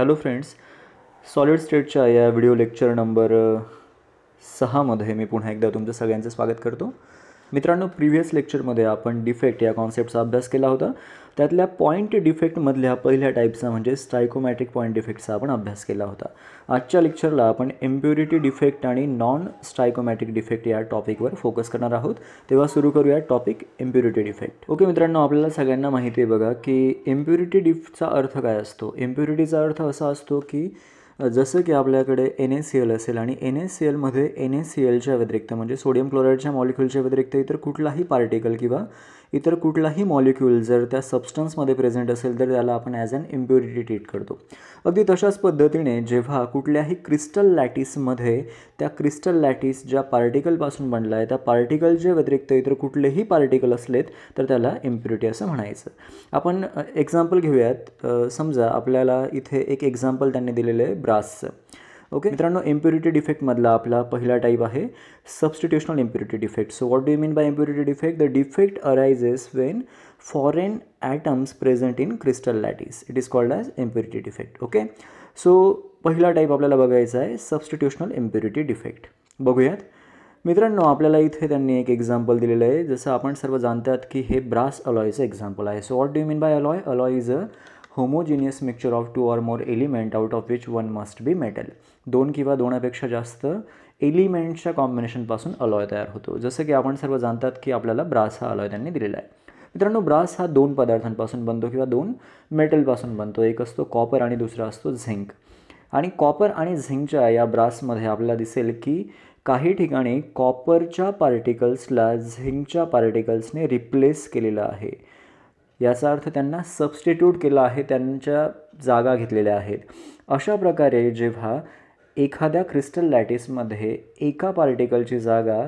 Hello friends, solid स्टेटच्या या video lecture number 6मध्ये मी पुन्हा एकदा तुमचं सगळ्यांचं स्वागत करतो. मित्रांनो, प्रिव्हियस लेक्चरमध्ये आपण डिफेक्ट या कॉन्सेप्टचा अभ्यास केला होता. त्यातल्या पॉईंट डिफेक्टमधल्या पहिल्या टाईपचा म्हणजे स्टायकोमॅटिक पॉईंट डिफेक्टचा आपण अभ्यास केला होता. आजच्या लेक्चरला आपण इम्प्युरिटी डिफेक्ट आणि नॉन स्टायकोमॅटिक डिफेक्ट या टॉपिकवर फोकस करणार आहोत. तेव्हा सुरू करूया टॉपिक इम्प्युरिटी डिफेक्ट. ओके मित्रांनो, आपल्याला सगळ्यांना माहिती आहे बघा की इम्प्युरिटी डिफचा अर्थ काय असतो. इम्प्युरिटीचा अर्थ असा असतो की जसं की आपल्याकडे NaCl असेल आणि NaClमध्ये NaClच्या व्यतिरिक्त म्हणजे सोडियम क्लोराईडच्या मॉलिक्यूलच्या व्यतिरिक्त इतर कुठलाही पार्टिकल किंवा इतर कुठलाही मॉलिक्यूल जर त्या सबस्टन्समध्ये प्रेझेंट असेल तर त्याला आपण ॲज अन इम्प्युरिटी ट्रीट करतो. अगदी तशाच पद्धतीने जेव्हा कुठल्याही क्रिस्टल लॅटिसमध्ये त्या क्रिस्टल लॅटिस ज्या पार्टिकलपासून बनला आहे त्या पार्टिकलच्या व्यतिरिक्त इतर कुठलेही पार्टिकल असलेत तर त्याला इम्प्युरिटी असं म्हणायचं. आपण एक्झाम्पल घेऊयात. समजा आपल्याला इथे एक एक्झाम्पल त्यांनी दिलेलं आहे ब्रासचं. ओके मित्रांनो, इम्प्युरिटी डिफेक्टमधला आपला पहिला टाईप आहे substitutional impurity defect. So what do you mean by impurity defect? The defect arises when foreign atoms present in crystal lattice. It is called as impurity defect. Okay, so पहिला type आपल्याला बघायचा आहे substitutional impurity defect. बघूयात मित्रांनो, आपल्याला इथे त्यांनी एक एक्झाम्पल दिलेलं आहे. जसं आपण सर्व जाणतात की हे ब्रास अलॉयचं एक्झाम्पल आहे. So what do you mean bye alloy? Alloy is a homogeneous mixture of 2 or more element out of which 1 must be metal. 2 किंवा 2पेक्षा जास्त एलिमेंट्सच्या कॉम्बिनेशनपासून अलॉय तयार होतो. जसं की आपण सर्व जाणतात की आपल्याला ब्रास हा अलॉय त्यांनी दिलेला आहे. मित्रांनो, ब्रास हा 2 पदार्थांपासून बनतो किंवा 2 मेटलपासून बनतो. एक असतो कॉपर आणि दुसरा असतो झिंक. आणि कॉपर आणि झिंकच्या या ब्रासमध्ये आपल्याला दिसेल की काही ठिकाणी कॉपरच्या पार्टिकल्सला झिंकच्या पार्टिकल्सने रिप्लेस केलेलं आहे. याचा अर्थ त्यांना सबस्टिट्यूट केलं आहे, त्यांच्या जागा घेतलेल्या आहेत. अशा प्रकारे जेव्हा एखाद्या क्रिस्टल लॅटिसमध्ये एका पार्टिकलची जागा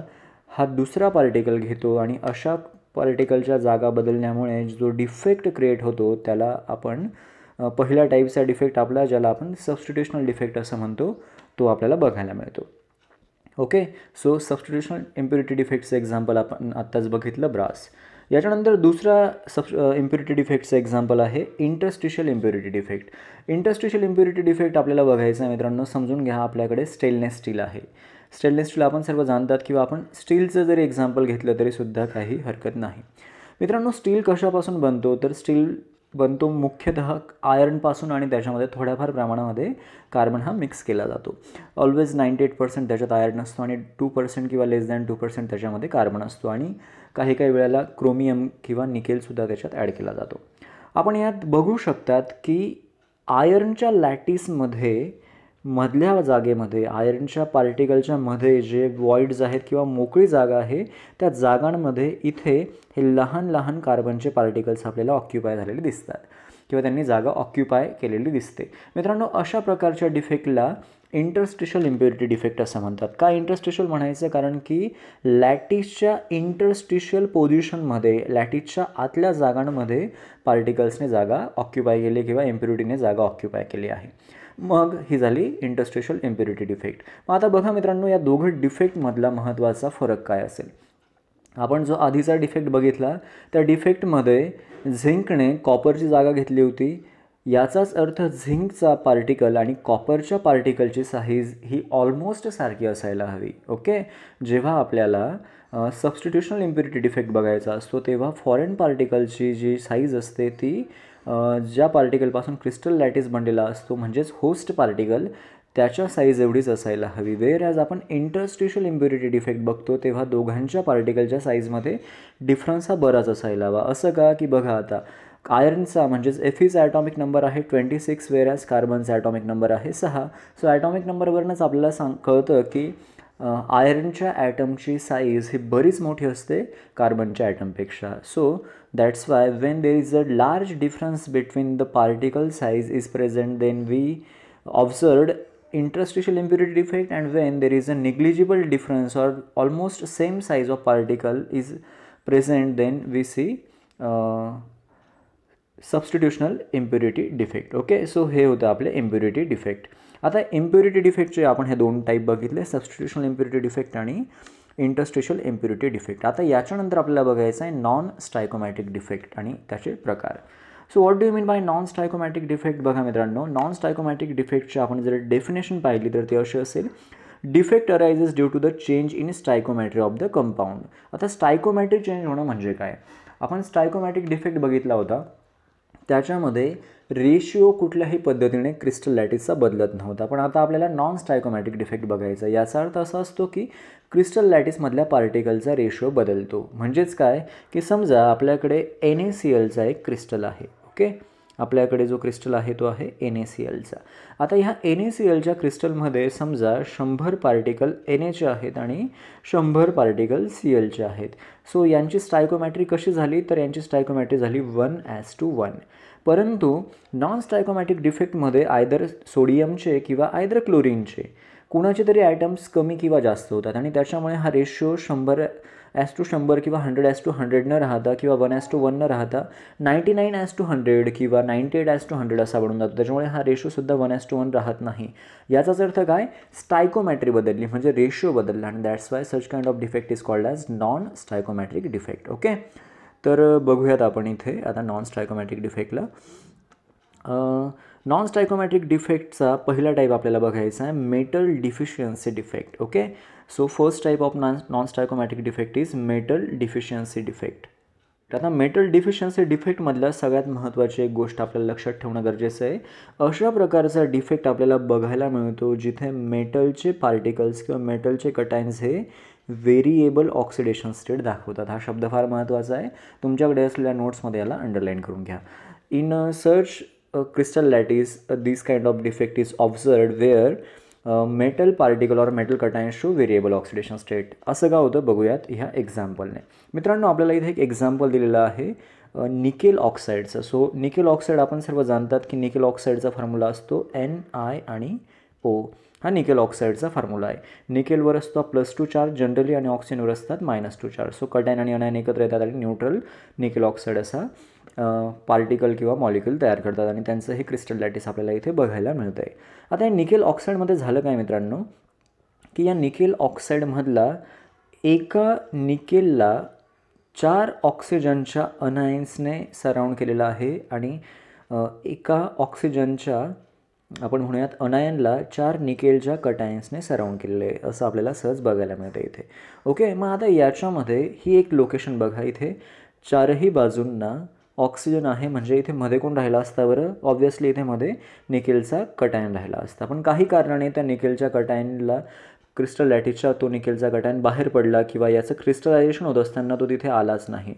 हा दुसरा पार्टिकल घेतो आणि अशा पार्टिकलच्या जागा बदलण्यामुळे जो डिफेक्ट क्रिएट होतो त्याला आपण पहिल्या टाईपचा डिफेक्ट आपला ज्याला आपण सबस्टिट्यूशनल डिफेक्ट असं म्हणतो तो आपल्याला बघायला मिळतो. ओके, सो सबस्टिट्यूशनल इम्प्युरिटी डिफेक्टचं एक्झाम्पल आपण आत्ताच बघितलं ब्रास. याच्यानंतर दुसरा इम्प्युरिटी डिफेक्टचं एक्झाम्पल आहे interstitial impurity defect. Interstitial impurity defect आपल्याला बघायचं आहे मित्रांनो. समजून घ्या, आपल्याकडे स्टेनलेस स्टील आहे. स्टेनलेस स्टील आपण सर्व जाणतात किंवा आपण स्टीलचं जरी एक्झाम्पल घेतलं तरीसुद्धा काही हरकत नाही. मित्रांनो, स्टील कशापासून बनतो तर स्टील बनतो मुख्यतः आयर्नपासून आणि त्याच्यामध्ये थोड्याफार प्रमाणामध्ये कार्बन हा मिक्स केला जातो. ऑलवेज 98% त्याच्यात आयर्न असतो आणि 2% किंवा लेस दॅन 2% त्याच्यामध्ये कार्बन असतो आणि काही काही वेळेला क्रोमियम किंवा निकेलसुद्धा त्याच्यात ॲड केला जातो. आपण यात बघू शकतात की आयर्नच्या लॅटिसमध्ये मधल्या जागेमध्ये आयर्नच्या पार्टिकलच्या मध्ये जे वॉइड्स आहेत किंवा मोकळी जागा आहे त्या जागांमध्ये इथे हे लहान लहान कार्बनचे पार्टिकल्स आपल्याला ऑक्युपाय झालेले दिसतात किंवा त्यांनी जागा ऑक्युपाय केलेली दिसते. मित्रांनो, अशा प्रकारच्या डिफेक्टला इंटरस्टिशियल इम्प्युरिटी डिफेक्ट असं म्हणतात. का इंटरस्टिशियल म्हणायचं? कारण की लॅटिसच्या इंटरस्टिशियल पोझिशनमध्ये लॅटिसच्या आतल्या जागांमध्ये पार्टिकल्सने जागा ऑक्युपाय केली किंवा इम्प्युरिटीने जागा ऑक्युपाय केली आहे. मग ही झाली इंटरस्टिशियल इम्प्युरिटी डिफेक्ट. मग आता बघा मित्रांनो, या दोघं डिफेक्टमधला महत्त्वाचा फरक काय असेल. आपण जो आधीचा डिफेक्ट बघितला त्या डिफेक्टमध्ये झिंकने कॉपरची जागा घेतली होती. याचाच अर्थ झिंकचा पार्टिकल आणि कॉपरच्या पार्टिकलची साईज ही ऑलमोस्ट सारखी असायला हवी. ओके, जेव्हा आपल्याला सबस्टिट्यूशनल इम्प्युरिटी डिफेक्ट बघायचा असतो तेव्हा फॉरेन पार्टिकलची जी साईज असते ती ज्या पार्टिकलपासून क्रिस्टल लॅटिस बनलेला असतो म्हणजेच होस्ट पार्टिकल त्याच्या साईज एवढीच असायला हवी. वेअर ॲज आपण इंटरस्टिशियल इम्प्युरिटी डिफेक्ट बघतो तेव्हा दोघांच्या पार्टिकलच्या साईजमध्ये डिफरन्स हा बराच असायला हवा. असं का की बघा, आता आयर्नचा म्हणजेच Feचा ॲटॉमिक नंबर आहे 26 वेअर ॲज कार्बनचा ॲटॉमिक नंबर आहे 6. सो ॲटॉमिक नंबरवरूनच आपल्याला कळतं की आयर्नच्या ॲटमची साईज ही बरीच मोठी असते कार्बनच्या ॲटमपेक्षा. So that's why when there is a large difference between the particle size is present then we observed interstitial impurity defect, and when there is a negligible difference or almost same size of particle is present then we see substitutional impurity defect. Okay, so हे होतं आपले impurity defect. आता impurity डिफेक्टचे आपण हे 2 type बघितले, सबस्टिट्यूशनल impurity defect आणि interstitial impurity defect. आता याच्यानंतर आपल्याला बघायचं आहे नॉन स्टायकोमॅटिक डिफेक्ट आणि त्याचे प्रकार. So what do you mean by non stoichiometric defect? बघा मित्रांनो, नॉन स्टायकोमॅटिक डिफेक्टची आपण जर डेफिनेशन पाहिली तर ती अशी असेल, defect arises due to the change in stoichiometry of the compound. आता स्टायकोमॅट्री चेंज होणं म्हणजे काय? आपण स्टायकोमॅटिक डिफेक्ट बघितला होता, त्याच्यामध्ये रेशिओ कुठल्याही पद्धतीने क्रिस्टल लॅटिसचा बदलत नव्हता. पण आता आपल्याला नॉन स्टायकोमॅटिक डिफेक्ट बघायचा. याचा अर्थ असा असतो की क्रिस्टल लॅटिसमधल्या पार्टिकलचा रेशिओ बदलतो. म्हणजेच काय की समजा आपल्याकडे NaClचा एक क्रिस्टल आहे. ओके, आपल्याकडे जो क्रिस्टल आहे तो आहे NaClचा. आता ह्या NaClच्या क्रिस्टलमध्ये समजा 100 पार्टिकल Na आहेत आणि 100 पार्टिकल Clचे आहेत. सो यांची स्टायकोमॅट्री कशी झाली? तर यांची स्टायकोमॅट्री झाली 1:1. परंतु नॉन स्टायकोमॅटिक डिफेक्टमध्ये आयदर सोडियमचे किंवा आयदर क्लोरीनचे कुणाचे तरी आयटम्स कमी किंवा जास्त होतात आणि त्याच्यामुळे हा रेशिओ 100:100 किंवा 100:100 न राहता किंवा 1:1 न राहता 99:100 किंवा 98:100 असा बनून जातो. त्याच्यामुळे हा रेशिओसुद्धा 1:1 राहत नाही. याचाच अर्थ काय? स्टायकोमॅट्री बदलली म्हणजे रेशिओ बदलला आणि that's why such kind of defect is called as non stoichiometric defect. Okay, तर बघूयात आपण इथे आता नॉन स्टायकोमॅट्रिक डिफेक्टला. नॉन स्टायकोमॅट्रिक डिफेक्टचा पहिला टाईप आपल्याला बघायचा आहे, metal deficiency defect. Okay, so first type of non stoichiometric defect is metal deficiency defect. आता मेटल डिफिशियन्सी डिफेक्टमधल्या सगळ्यात महत्त्वाची एक गोष्ट आपल्याला लक्षात ठेवणं गरजेचं आहे. अशा प्रकारचा डिफेक्ट आपल्याला बघायला मिळतो जिथे मेटलचे पार्टिकल्स किंवा मेटलचे कटायन्स हे व्हेरिएबल ऑक्सिडेशन स्टेट दाखवतात. हा शब्द फार महत्त्वाचा आहे. तुमच्याकडे असलेल्या नोट्समध्ये याला अंडरलाईन करून घ्या. In search crystal lattice, this kind of defect is observed where metal particle or metal cations show variable oxidation state. असं का होतं बघूयात ह्या एक्झाम्पलने. मित्रांनो, आपल्याला इथे एक एक्झाम्पल दिलेलं आहे निकेल ऑक्साईडचं. सो निकेल ऑक्साईड आपण सर्व जाणतात की निकेल ऑक्साईडचा फॉर्म्युला असतो Ni आणि O. हा निकेल ऑक्साईडचा फॉर्म्युला आहे. निकेलवर असतो +2 चार्ज जनरली आणि ऑक्सिजनवर असतात -2 चार्ज. सो कटायन आणि अनायन एकत्र येतात आणि न्यूट्रल निकेल ऑक्साईड असा पार्टिकल किंवा मॉलिक्यूल तयार करतात आणि त्यांचं हे क्रिस्टल लॅटिस आपल्याला इथे बघायला मिळतं आहे. आता या निकेल ऑक्साईडमध्ये झालं काय मित्रांनो की या निकेल ऑक्साईडमधला एका निकेलला 4 ऑक्सिजनच्या अनायन्सने सराउंड केलेला आहे आणि एका ऑक्सिजनच्या आपण म्हणूयात अनायनला 4 निकेलच्या कटायन्सने सराउंड केलेलं आहे असं आपल्याला सहज बघायला मिळतं इथे. ओके, मग आता याच्यामध्ये ही एक लोकेशन बघा, इथे चारही बाजूंना ऑक्सिजन आहे म्हणजे इथे मध्ये कोण राहिला असता बरं? ऑब्व्हियसली इथे मध्ये निकेलचा कटायन राहिला असता. पण काही कारणाने त्या निकेलच्या कटायनला क्रिस्टल लॅटिसचा तो निकेलचा कटायन बाहेर पडला किंवा याचं क्रिस्टलायझेशन होत असताना तो तिथे आलाच नाही.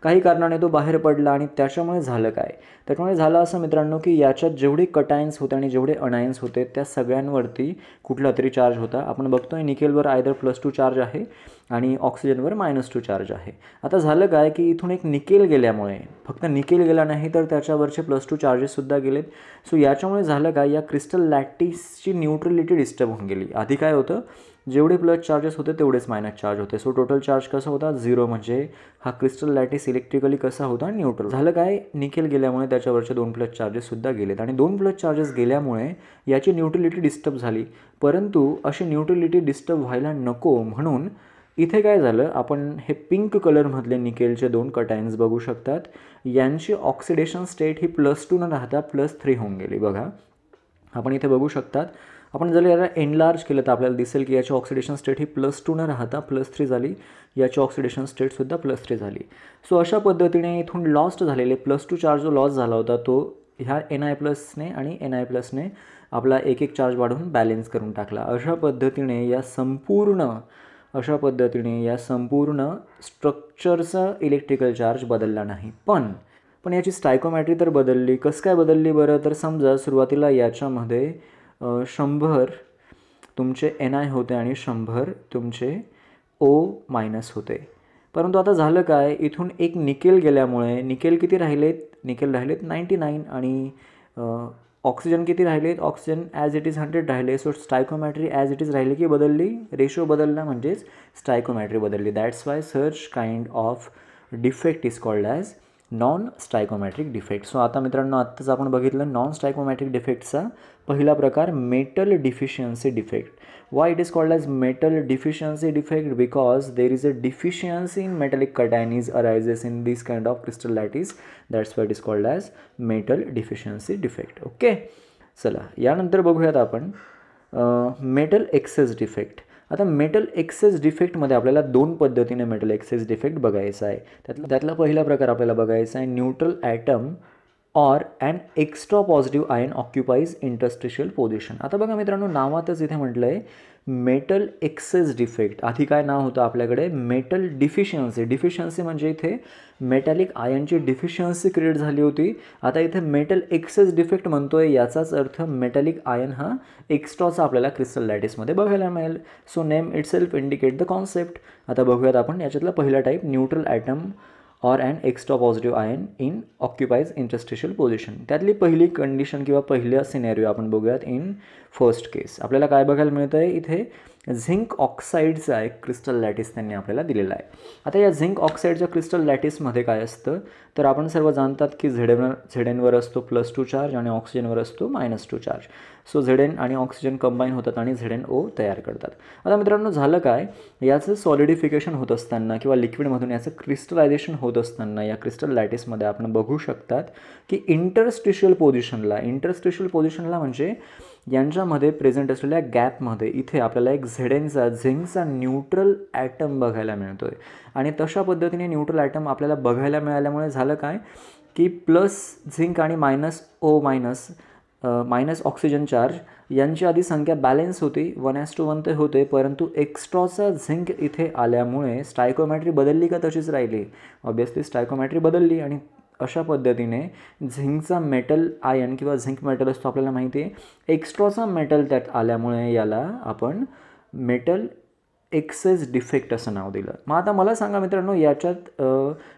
काही कारणाने तो बाहेर पडला आणि त्याच्यामुळे झालं काय? त्याच्यामुळे झालं असं मित्रांनो की याच्यात जेवढे कटायन्स होते आणि जेवढे अनायन्स होते त्या सगळ्यांवरती कुठला तरी चार्ज होता. आपण बघतोय निकेलवर आयदर +2 चार्ज आहे आणि ऑक्सिजनवर -2 चार्ज आहे. आता झालं काय की इथून एक निकेल गेल्यामुळे, फक्त निकेल गेला नाही तर त्याच्यावरचे +2 चार्जेससुद्धा गेलेत. सो याच्यामुळे झालं काय, या क्रिस्टल लॅटिसची न्यूट्रलिटी डिस्टर्ब होऊन गेली. आधी काय होतं, जेवढे प्लस चार्जेस होते तेवढेच मायनस चार्ज होते. सो टोटल चार्ज कसा होता? 0. म्हणजे हा क्रिस्टल लॅटिस इलेक्ट्रिकली कसा होता? न्यूट्रल. झालं काय, निकेल गेल्यामुळे त्याच्यावरचे 2 प्लस चार्जेससुद्धा गेलेत आणि 2 प्लस चार्जेस गेल्यामुळे याची न्यूट्रलिटी डिस्टर्ब झाली. परंतु अशी न्यूट्रलिटी डिस्टर्ब व्हायला नको म्हणून इथे काय झालं, आपण हे पिंक कलरमधले निकेलचे 2 कटायन्स बघू शकतात. यांची ऑक्सिडेशन स्टेट ही +2 न राहता +3 होऊन गेली. बघा आपण इथे बघू शकतात. आपण जर याला एनलार्ज केलं तर आपल्याला दिसेल की याची ऑक्सिडेशन स्टेट ही +2 न राहता +3 झाली. याची ऑक्सिडेशन स्टेटसुद्धा +3 झाली. सो अशा पद्धतीने इथून लॉस्ट झालेले +2 चार्ज जो लॉस झाला होता तो ह्या Na+ने आणि Na+ने आपला एक चार्ज वाढवून बॅलेन्स करून टाकला. अशा पद्धतीने या संपूर्ण स्ट्रक्चरचा इलेक्ट्रिकल चार्ज बदलला नाही. पण याची स्टायकोमॅट्री तर बदलली. कसं काय बदलली बरं? तर समजा सुरुवातीला याच्यामध्ये 100 तुमचे Na होते आणि 100 तुमचे O- होते. परंतु आता झालं काय, इथून एक निकेल गेल्यामुळे निकेल किती राहिलेत? निकेल राहिलेत 99 आणि ऑक्सिजन किती राहिलेत? ऑक्सिजन ॲज इट इज 100 राहिले. So stoichiometry as it is राहिली की बदलली? रेशो बदलला म्हणजेच स्टायकोमॅट्री बदलली. दॅट्स वाय सर्च kind of defect is called as non stoichiometric defect. So आता मित्रांनो आत्ताच आपण बघितलं नॉन स्टायकोमॅट्रिक डिफेक्टचा पहिला प्रकार metal deficiency defect. Why it is called as metal deficiency defect? Because there is a deficiency in metallic cations arises in this kind of crystal lattice. That's why it is called as metal deficiency defect. Okay. चला यानंतर बघूयात आपण metal excess defect. आता metal excess डिफेक्टमध्ये आपल्याला दोन पद्धतीने metal excess defect बघायचा आहे. त्यातला पहिला प्रकार आपल्याला बघायचा आहे neutral atom or an extra positive ion occupies interstitial position. आता बघा मित्रांनो नावातच इथे म्हटलं आहे मेटल एक्सेस डिफेक्ट. आधी काय नाव होतं आपल्याकडे मेटल डिफिशियन्सी. डिफिशियन्सी म्हणजे इथे मेटॅलिक आयनची डिफिशियन्सी क्रिएट झाली होती. आता इथे मेटल एक्सेस डिफेक्ट म्हणतोय याचाच अर्थ मेटॅलिक आयन हा एक्स्ट्राचा आपल्याला क्रिस्टल लॅटिसमध्ये बघायला मिळेल. So name itself indicate the concept. आता बघूयात आपण याच्यातला पहिला type neutral atom or an extra positive ion in occupies interstitial position. त्यातली पहिली कंडिशन किंवा पहिला सिनेरिओ आपण बघूयात इन फर्स्ट केस. आपल्याला काय बघायला मिळतं आहे इथे झिंक ऑक्साईडचा एक क्रिस्टल लॅटिस त्यांनी आपल्याला दिलेला आहे. आता या झिंक ऑक्साईडच्या क्रिस्टल लॅटिसमध्ये काय असतं तर आपण सर्व जाणतात की झेडेनवर असतो +2 चार्ज आणि ऑक्सिजनवर असतो -2 चार्ज. सो झेडेन आणि ऑक्सिजन कंबाईन होतात आणि ZnO तयार करतात. आता मित्रांनो झालं काय याचं सॉलिडिफिकेशन होत असताना किंवा लिक्विडमधून याचं क्रिस्टलायझेशन होत असताना या क्रिस्टल लॅटिसमध्ये आपण बघू शकतात की इंटरस्टिशियल पोझिशनला म्हणजे यांच्यामध्ये प्रेझेंट असलेल्या गॅपमध्ये इथे आपल्याला एक झिंकचा न्यूट्रल ॲटम बघायला मिळतो आहे. आणि तशा पद्धतीने न्यूट्रल ॲटम आपल्याला बघायला मिळाल्यामुळे झालं काय की प्लस झिंक आणि मायनस ऑक्सिजन चार्ज यांची आधी संख्या बॅलेन्स होती 1:1 ते होते, परंतु एक्स्ट्राचा झिंक इथे आल्यामुळे स्टायकोमॅट्री बदलली का तशीच राहिली? ऑब्वियसली स्टायकोमॅट्री बदलली आणि अशा पद्धतीने झिंकचा मेटल आयन किंवा झिंक मेटल असतो आपल्याला माहिती आहे. एक्स्ट्राचा मेटल त्यात आल्यामुळे याला आपण मेटल एक्सेस डिफेक्ट असं नाव दिलं. मग आता मला सांगा मित्रांनो याच्यात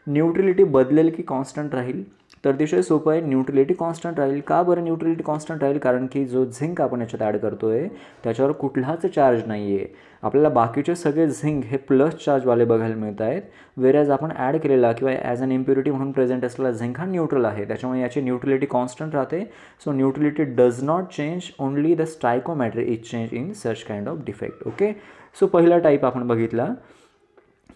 न्यूट्रलिटी बदलेल की कॉन्स्टंट राहील? तर अतिशय सोपं आहे, न्यूट्रलिटी कॉन्स्टंट राहील. का बरं न्यूट्रलिटी कॉन्स्टंट राहील? कारण की जो झिंक आपण याच्यात ॲड करतो आहे त्याच्यावर कुठलाच चार्ज नाही आहे. आपल्याला बाकीचे सगळे झिंक हे प्लस चार्जवाले बघायला मिळत आहेत, वेरॅज आपण ॲड केलेला किंवा ॲज अन इम्प्युरिटी म्हणून प्रेझेंट असलेला झिंक हा न्यूट्रल आहे, त्याच्यामुळे याची न्यूट्रलिटी कॉन्स्टंट राहते. So neutrality does not change, only the stoichiometry is change in such kind of defect. Okay. So पहिला टाईप आपण बघितला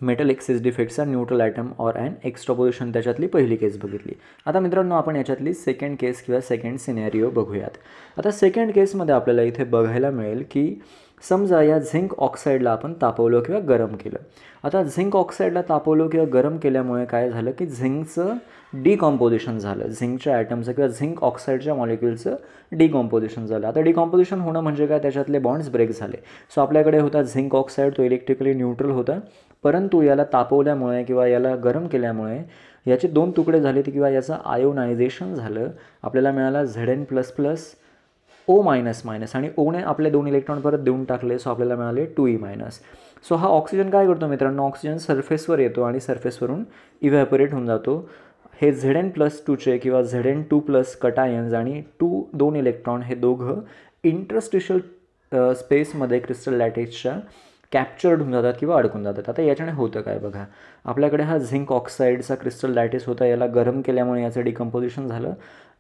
मेटल एक्सेस डिफेक्टचा neutral atom or an extra position, त्याच्यातली पहिली केस बघितली. आता मित्रांनो आपण याच्यातली सेकंड केस किंवा सेकंड सिनेरिओ बघूयात. आता सेकंड केसमध्ये आपल्याला इथे बघायला मिळेल की समजा या झिंक ऑक्साईडला आपण तापवलं किंवा गरम केलं. आता झिंक ऑक्साईडला तापवलं किंवा गरम केल्यामुळे काय झालं की झिंकचं डिकॉम्पोजिशन झालं, झिंकच्या ॲटमचं किंवा झिंक ऑक्साईडच्या मॉलिक्युलचं डिकॉम्पोजिशन झालं. आता डिकॉम्पोजिशन होणं म्हणजे काय, त्याच्यातले बॉन्ड्स ब्रेक झाले. सो आपल्याकडे होता झिंक ऑक्साईड, तो इलेक्ट्रिकली न्यूट्रल होता, परंतु याला तापवल्यामुळे किंवा याला गरम केल्यामुळे याचे दोन तुकडे झाले किंवा याचं आयोनायझेशन झालं. आपल्याला मिळाला Zn++O- आणि ओने आपले 2 इलेक्ट्रॉन परत देऊन टाकले. सो आपल्याला मिळाले 2E-. सो हा ऑक्सिजन काय करतो मित्रांनो, ऑक्सिजन सरफेसवर येतो आणि सरफेसवरून इव्हॅपोरेट होऊन जातो. हे Zn+2चे किंवा Zn2+ कटायन्स आणि 2 इलेक्ट्रॉन हे दोघं इंटरस्टिशियल स्पेसमध्ये क्रिस्टल लॅटिसच्या कॅप्चर्ड होऊन जातात किंवा अडकून जातात. आता याच्याने होतं काय बघा, आपल्याकडे हा झिंक ऑक्साईडचा क्रिस्टल लॅटिस होता, याला गरम केल्यामुळे याचं डिकम्पोजिशन झालं,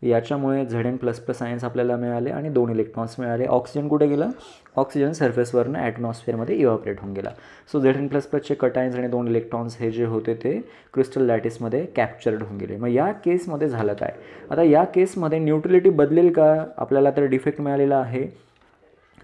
याच्यामुळे Zn++ आयन्स आपल्याला मिळाले आणि 2 इलेक्ट्रॉन्स मिळाले. ऑक्सिजन कुठे गेला, ऑक्सिजन सरफेसवरनं ॲटमॉस्फिअरमध्ये इव्हॅपोरेट होऊन गेला. सो Zn++चे कटायन्स आणि 2 इलेक्ट्रॉन्स हे जे होते ते क्रिस्टल लॅटिसमध्ये कॅप्चर्ड होऊन गेले. मग या केसमध्ये झालं काय, आता या केसमध्ये न्यूट्रलिटी बदलेल का? आपल्याला तर डिफेक्ट मिळालेला आहे,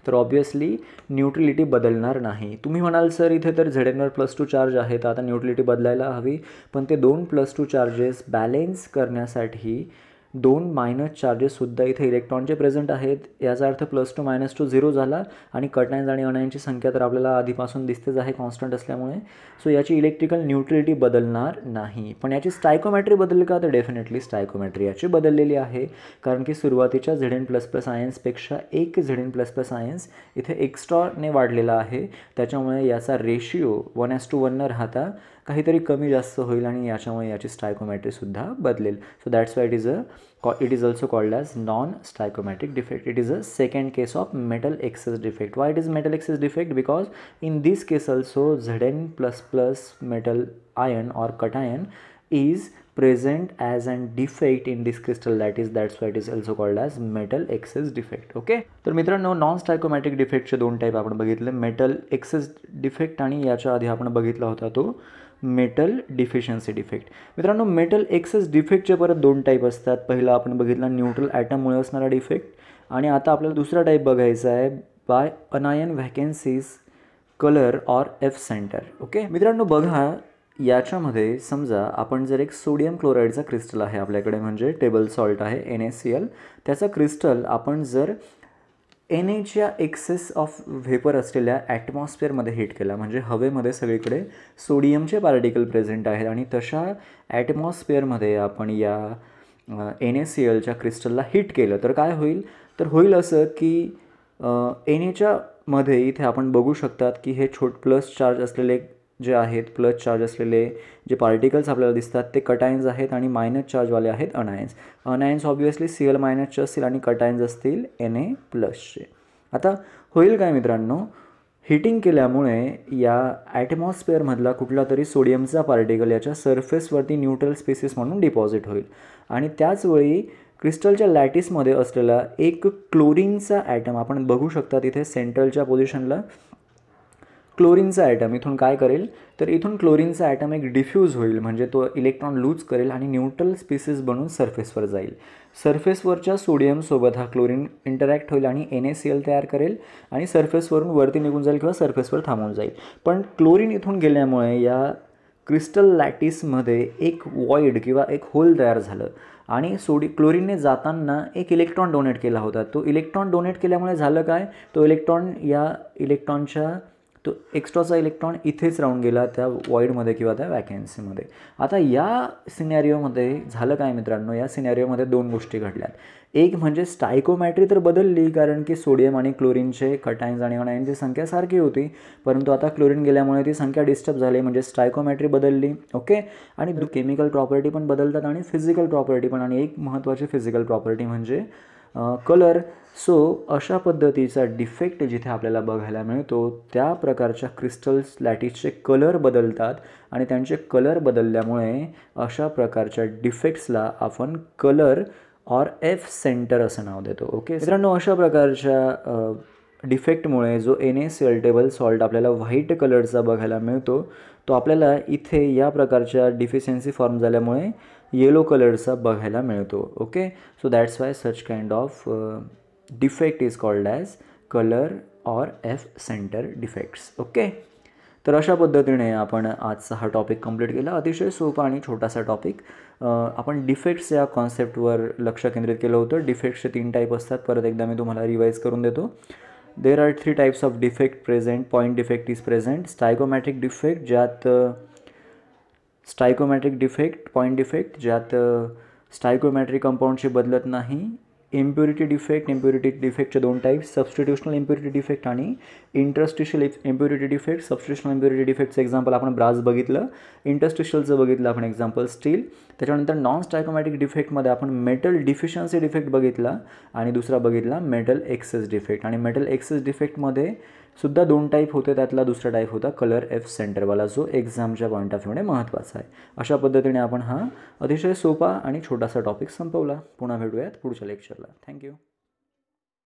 तर ऑब्वियसली न्यूट्रलिटी बदलणार नाही. तुम्ही म्हणाल सर इथे तर Znवर +2 चार्ज आहे, तर आता न्यूट्रलिटी बदलायला हवी, पण ते 2 +2 चार्जेस बॅलेन्स करण्यासाठी 2 मायनस चार्जेससुद्धा इथे इलेक्ट्रॉनचे प्रेझेंट आहेत. याचा अर्थ +2 -2 0 झाला आणि कटायन्स आणि अणायनची संख्या तर आपल्याला आधीपासून दिसतेच आहे कॉन्स्टंट असल्यामुळे. सो याची इलेक्ट्रिकल न्यूट्रलिटी बदलणार नाही. पण याची स्टायकोमॅट्री बदलेल का, तर डेफिनेटली स्टायकोमॅट्री याची बदललेली आहे, कारण की सुरुवातीच्या Zn++ आयन्सपेक्षा एक Zn++ आयन्स इथे एक्स्ट्राने वाढलेला आहे, त्याच्यामुळे याचा रेशिओ 1:1 न राहता काहीतरी कमी जास्त होईल आणि याच्यामुळे याची स्टायकोमॅट्रीसुद्धा बदलेल. So that's Y it is also called as non-stoichiometric defect. It is a second case of metal excess defect. Why it is metal excess defect? Because in this case also Zn++ metal ion or cation is present as an defect in this crystal lattice, that's why it is also called as metal excess defect. Okay, तर मित्रांनो non स्टायकोमॅटिक डिफेक्टचे दोन type आपण बघितले, metal excess defect आणि याच्या आधी आपण बघितला होता तो मेटल डिफिशियन्सी डिफेक्ट. मित्रांनो मेटल एक्सेस डिफेक्टचे परत दोन टाईप असतात. पहिला आपण बघितला न्यूट्रल ॲटममुळे असणारा डिफेक्ट, आणि आता आपल्याला दुसरा टाईप बघायचा आहे by anion vacancies colour or F centre. Okay मित्रांनो बघा, याच्यामध्ये समजा आपण जर एक सोडियम क्लोराईडचा क्रिस्टल आहे आपल्याकडे, म्हणजे टेबल सॉल्ट आहे NaCl, त्याचा क्रिस्टल आपण जर एनएच्या एक्सेस ऑफ व्हेपर असलेल्या ॲटमॉस्फिअरमध्ये हिट केला, म्हणजे हवेमध्ये सगळीकडे सोडियमचे पार्टिकल प्रेझेंट आहेत, आणि तशा ॲटमॉस्फिअरमध्ये आपण या NaClच्या क्रिस्टलला हिट केलं तर काय होईल, तर होईल असं की NAच्या मध्ये इथे आपण बघू शकतात की हे प्लस चार्ज असलेले जे आहेत, प्लस चार्ज असलेले जे पार्टिकल्स आपल्याला दिसतात ते कटायन्स आहेत, आणि मायनस चार्जवाले आहेत अनायन्स. अनायन्स ऑब्वियसली Cl मायनसचे असतील आणि कटायन्स असतील Na+चे. आता होईल काय मित्रांनो, हिटिंग केल्यामुळे या ॲटमॉस्फिअरमधला कुठला तरी सोडियमचा पार्टिकल याच्या सरफेसवरती न्यूट्रल स्पेसिस म्हणून डिपॉझिट होईल, आणि त्याचवेळी क्रिस्टलच्या लॅटिसमध्ये असलेला एक क्लोरीनचा ॲटम आपण बघू शकता तिथे सेंट्रलच्या पोझिशनला. क्लोरीनचा ॲटम इथून काय करेल, तर इथून क्लोरीनचा ॲटम एक डिफ्यूज होईल, म्हणजे तो इलेक्ट्रॉन लूज करेल आणि न्यूट्रल स्पीसीस बनून सरफेसवर जाईल. सरफेसवरच्या सोडियमसोबत हा क्लोरीन इंटरॅक्ट होईल आणि NaCl तयार करेल, आणि सरफेसवरून वरती निघून जाईल किंवा सरफेसवर थांबून जाईल. पण क्लोरीन इथून गेल्यामुळे या क्रिस्टल लॅटिसमध्ये एक वॉइड किंवा एक होल तयार झालं, आणि क्लोरीनने जाताना एक इलेक्ट्रॉन डोनेट केला होता. तो इलेक्ट्रॉन डोनेट केल्यामुळे झालं काय, तो इलेक्ट्रॉनच्या तो एक्स्ट्राचा इलेक्ट्रॉन इथेच राहून गेला त्या वॉइडमध्ये किंवा त्या वॅकन्सीमध्ये. आता या सिनॅरिओमध्ये झालं काय मित्रांनो, या सिनॅरिओमध्ये दोन गोष्टी घडल्यात. एक म्हणजे स्टायकोमॅट्री तर बदलली, कारण की सोडियम आणि क्लोरीनचे कटायन्स आणि अनायन्सची संख्या सारखी होती, परंतु आता क्लोरीन गेल्यामुळे ती संख्या डिस्टर्ब झाली, म्हणजे स्टायकोमॅट्री बदलली. ओके, आणि केमिकल प्रॉपर्टी पण बदलतात आणि फिजिकल प्रॉपर्टी पण, आणि एक महत्त्वाची फिजिकल प्रॉपर्टी म्हणजे कलर. सो अशा पद्धतीचा डिफेक्ट जिथे आपल्याला बघायला मिळतो त्या प्रकारच्या क्रिस्टल्स लॅटिसचे कलर बदलतात, आणि त्यांचे कलर बदलल्यामुळे अशा प्रकारच्या डिफेक्ट्सला आपण कलर ऑर एफ सेंटर असं नाव देतो. ओके मित्रांनो, अशा प्रकारच्या डिफेक्टमुळे जो NaCl टेबल सॉल्ट आपल्याला व्हाईट कलरचा बघायला मिळतो, तो आपल्याला इथे या प्रकारच्या डिफिशियन्सी फॉर्म झाल्यामुळे येलो कलरचा बघायला मिळतो. Okay, so that's why such kind of defect is called as colour or F centre defects. Okay, तर अशा पद्धतीने आपण आजचा हा टॉपिक कंप्लीट केला. अतिशय सोपा आणि छोटासा टॉपिक. आपण डिफेक्ट्स या कॉन्सेप्टवर लक्ष केंद्रित केलं होतं. डिफेक्ट्सचे 3 टाईप असतात, परत एकदा मी तुम्हाला रिवाईज करून देतो. There are 3 types of defect present. Point defect is present. Stoichiometric defect ज्यात पॉईंट डिफेक्ट ज्यात स्टायकोमॅट्री कंपाऊंडची बदलत नाही. इम्प्युरिटी डिफेक्टचे 2 टाईप्स, सबस्टिट्यूशनल इम्प्युरिटी डिफेक्ट आणि interstitial impurity defect. Substitutional impurity डिफेक्टचं एक्झाम्पल आपण ब्रास बघितलं, इंटरस्टिशियलचं बघितलं आपण एक्झाम्पल स्टील. त्याच्यानंतर नॉन स्टायकोमॅटिक डिफेक्टमध्ये आपण मेटल डिफिशियन्सी डिफेक्ट बघितला, आणि दुसरा बघितला मेटल एक्सेस डिफेक्ट. आणि मेटल एक्सेस डिफेक्टमध्ये सुद्धा 2 टाईप होते, त्यातला दुसरा टाईप होता कलर एफ सेंटरवाला, जो एक्झामच्या पॉईंट ऑफ व्ह्यूने महत्त्वाचा आहे. अशा पद्धतीने आपण हा अतिशय सोपा आणि छोटासा टॉपिक संपवला. पुन्हा भेटूयात पुढच्या लेक्चरला. थँक्यू.